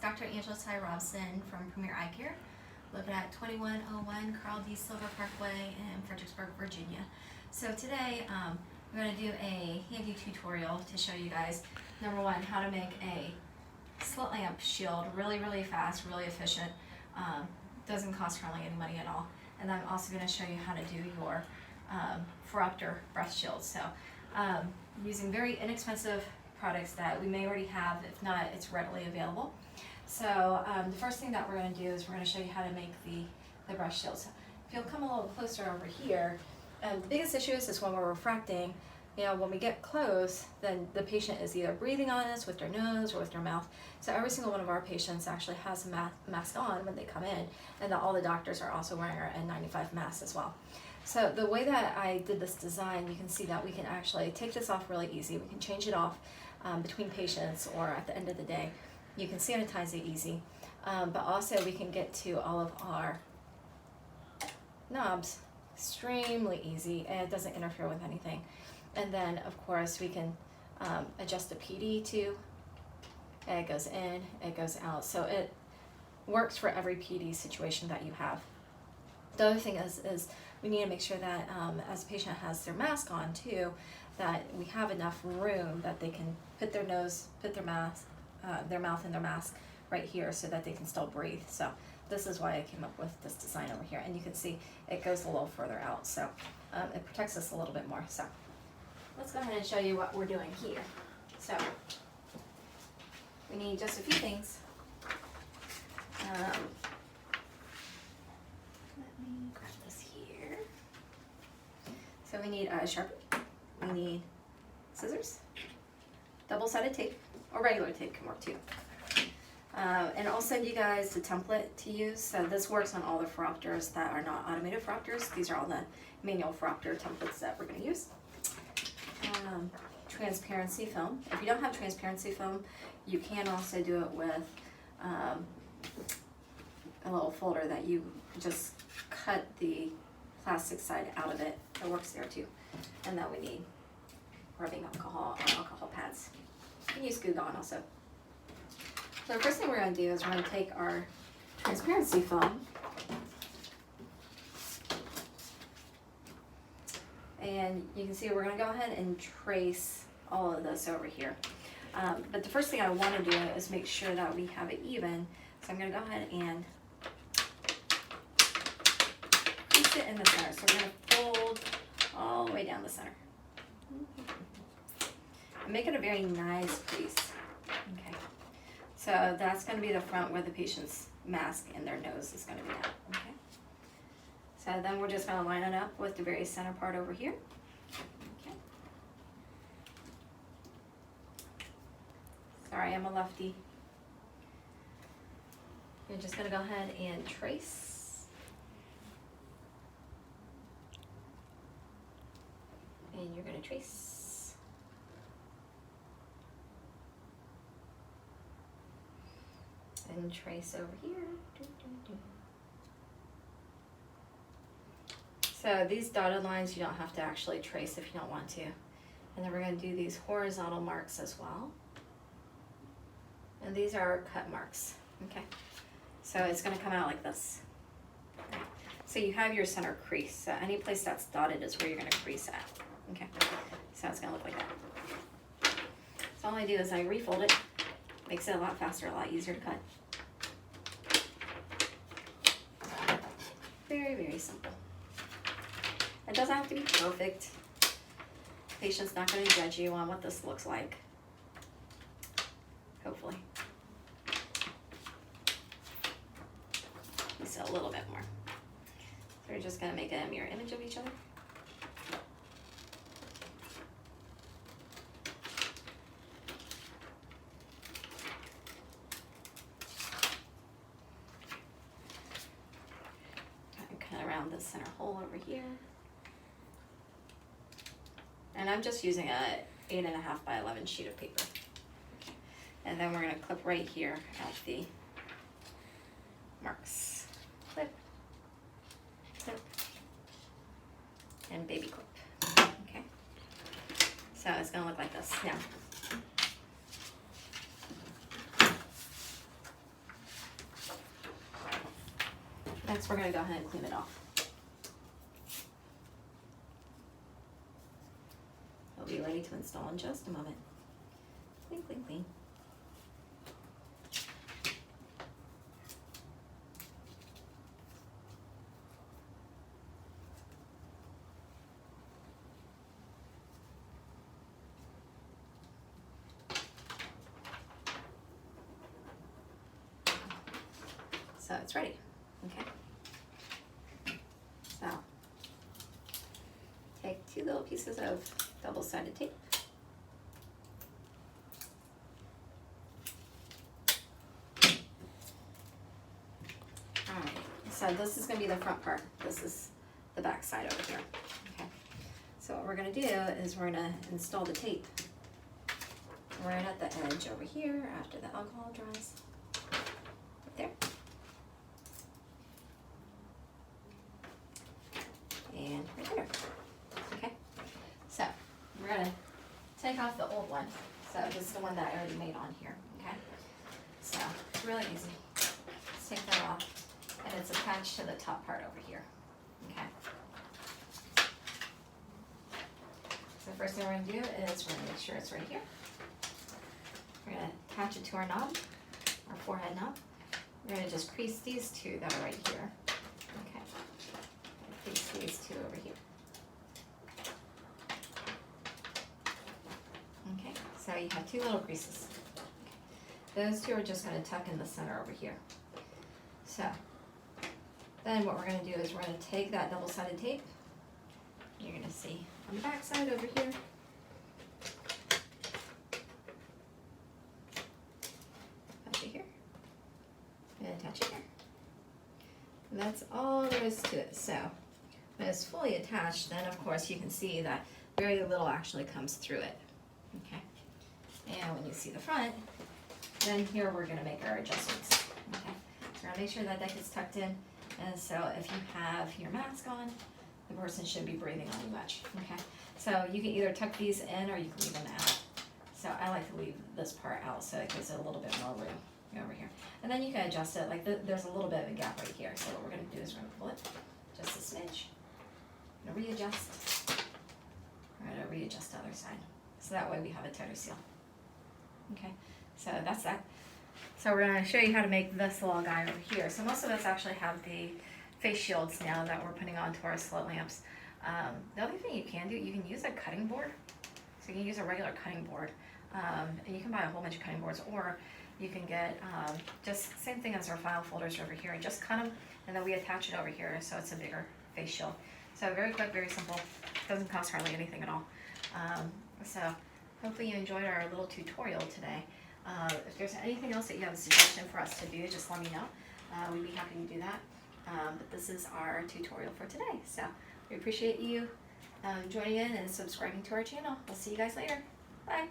Dr. Angela Ty Robson from Premier Eye Care, located at 2101 Carl D. Silver Parkway in Fredericksburg, Virginia. So today we're going to do a handy tutorial to show you guys, number one, how to make a slit lamp shield really fast, really efficient. Doesn't cost hardly any money at all. And I'm also going to show you how to do your Phoropter breast shield. So using very inexpensive products that we may already have, if not, it's readily available. So the first thing that we're going to do is we're going to show you how to make the breast shield. So if you'll come a little closer over here, the biggest issue is when we're refracting. You know, when we get close, then the patient is either breathing on us with their nose or with their mouth. So every single one of our patients actually has a mask on when they come in, and all the doctors are also wearing our N95 masks as well. So the way that I did this design, you can see that we can actually take this off really easy. We can change it off between patients or at the end of the day. You can sanitize it easy, but also we can get to all of our knobs extremely easy, and it doesn't interfere with anything. And then, of course, we can adjust the PD too. And it goes in, it goes out. So it works for every PD situation that you have. The other thing is we need to make sure that as a patient has their mask on too, that we have enough room that they can put their nose, put their mouth in their mask right here so that they can still breathe. So this is why I came up with this design over here. And you can see it goes a little further out. So it protects us a little bit more. So let's go ahead and show you what we're doing here. So we need just a few things. Let me grab this here. So we need a Sharpie, we need scissors, double-sided tape, or regular tape can work too. And I'll send you guys the template to use. So this works on all the Phoropters that are not automated Phoropters. These are all the manual Phoropter templates that we're going to use. Transparency film. If you don't have transparency film, you can also do it with a little folder that you just cut the plastic side out of it. It works there too. And then we need rubbing alcohol or alcohol pads. You can use Goo Gone also. So the first thing we're going to do is we're going to take our transparency film and you can see we're going to go ahead and trace all of this over here. But the first thing I want to do is make sure that we have it even. So I'm going to go ahead and place it in the center. So we're going to fold all the way down the center. And make it a very nice crease. Okay. So that's going to be the front where the patient's mask and their nose is going to be at. Okay. So then we're just going to line it up with the very center part over here. Okay. Sorry, I'm a lefty. You're just going to go ahead and trace. And you're going to trace. And trace over here. So these dotted lines you don't have to actually trace if you don't want to. And then we're going to do these horizontal marks as well. And these are cut marks. Okay. So it's going to come out like this. Okay. So you have your center crease. So any place that's dotted is where you're going to crease at. Okay. So it's going to look like that. So all I do is I refold it. Makes it a lot faster, a lot easier to cut. Very simple. It doesn't have to be perfect. The patient's not going to judge you on what this looks like. Hopefully. Just a little bit more. So we're just going to make a mirror image of each other. Around the center hole over here. And I'm just using a 8.5 by 11 sheet of paper. And then we're going to clip right here at the marks. Clip, clip, and baby clip. Okay. So it's going to look like this. Now, Next, we're going to go ahead and clean it off. It'll be ready to install in just a moment. Clean, clean, clean. So it's ready, okay? So, take 2 little pieces of double-sided tape. Alright, so this is going to be the front part. This is the back side over here, okay? So what we're going to do is we're going to install the tape right at the edge over here after the alcohol dries. Right there. And right there. Okay, so we're gonna take off the old one. So this is the one that I already made on here. Okay, so it's really easy. Just take that off, and it's attached to the top part over here. Okay. So the first thing we're gonna do is we're gonna make sure it's right here. We're gonna attach it to our knob, our forehead knob. We're gonna just crease these 2 that are right here. Okay. Crease these 2 over here. Okay, so you have 2 little creases. Okay. Those 2 are just going to tuck in the center over here. So then what we're going to do is we're going to take that double-sided tape. You're going to see on the back side over here. Attach it here. And attach it here. And that's all there is to it. So when it's fully attached, then of course you can see that very little actually comes through it. Okay. And when you see the front, then here we're going to make our adjustments. Okay. So we're going to make sure that that gets tucked in. And so if you have your mask on, the person should be breathing on you much. Okay. So you can either tuck these in or you can leave them out. So I like to leave this part out so it gives it a little bit more room over here. And then you can adjust it. Like there's a little bit of a gap right here. So what we're going to do is we're going to pull it just a smidge. We're going to readjust. We're going to readjust the other side. So that way we have a tighter seal. Okay, so that's that. So we're going to show you how to make this little guy over here. So most of us actually have the face shields now that we're putting onto our slit lamps. The other thing you can do, you can use a cutting board. So you can use a regular cutting board. And you can buy a whole bunch of cutting boards, or you can get just same thing as our file folders over here, and just cut them, and then we attach it over here so it's a bigger face shield. So very quick, very simple, doesn't cost hardly anything at all. So hopefully you enjoyed our little tutorial today. If there's anything else that you have a suggestion for us to do, just let me know. We'd be happy to do that. But this is our tutorial for today. So we appreciate you joining in and subscribing to our channel. We'll see you guys later. Bye.